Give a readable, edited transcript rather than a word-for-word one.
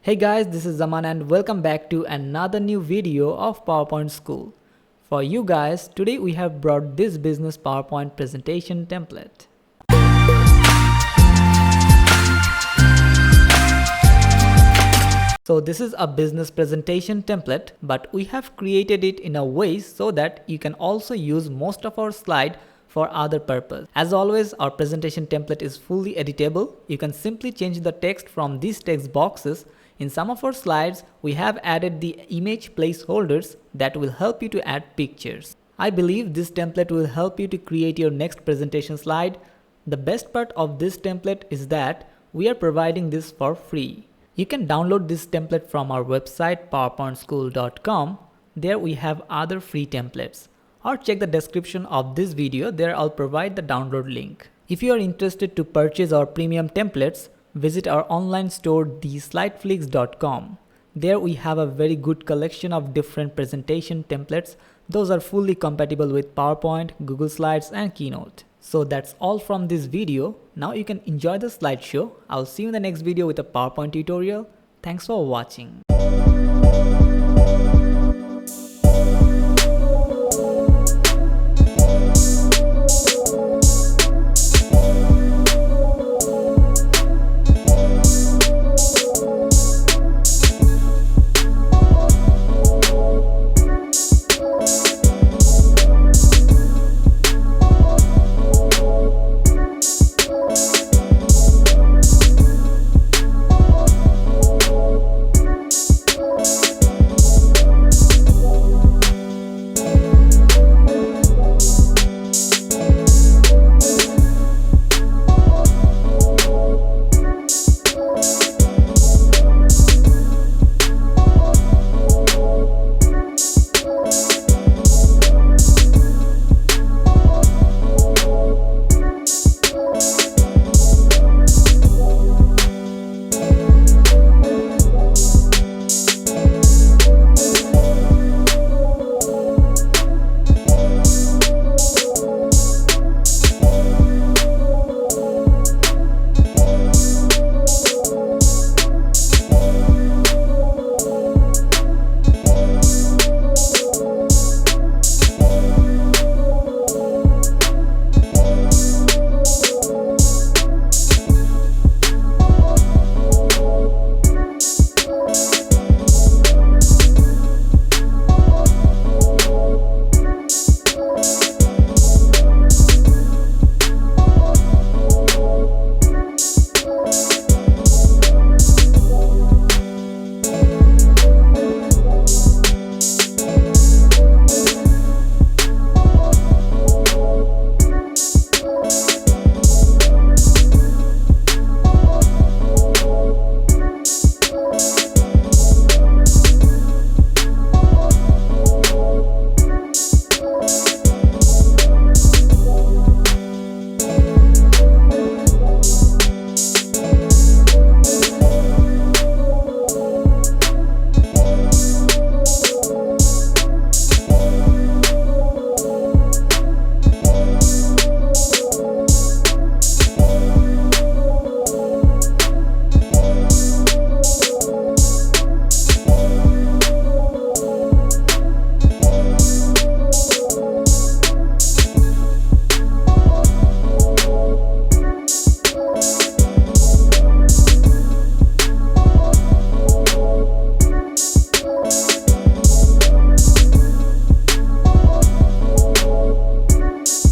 Hey guys, this is Zaman and welcome back to another new video of PowerPoint School. For you guys, today we have brought this business PowerPoint presentation template. So this is a business presentation template, but we have created it in a way so that you can also use most of our slide for other purpose. As always, our presentation template is fully editable. You can simply change the text from these text boxes. In some of our slides, we have added the image placeholders that will help you to add pictures. I believe this template will help you to create your next presentation slide. The best part of this template is that we are providing this for free. You can download this template from our website powerpointschool.com. There we have other free templates. Or check the description of this video, there I'll provide the download link. If you are interested to purchase our premium templates, visit our online store theslideflix.com. There we have a very good collection of different presentation templates. Those are fully compatible with PowerPoint, Google Slides and Keynote. So that's all from this video. Now you can enjoy the slideshow. I'll see you in the next video with a PowerPoint tutorial. Thanks for watching.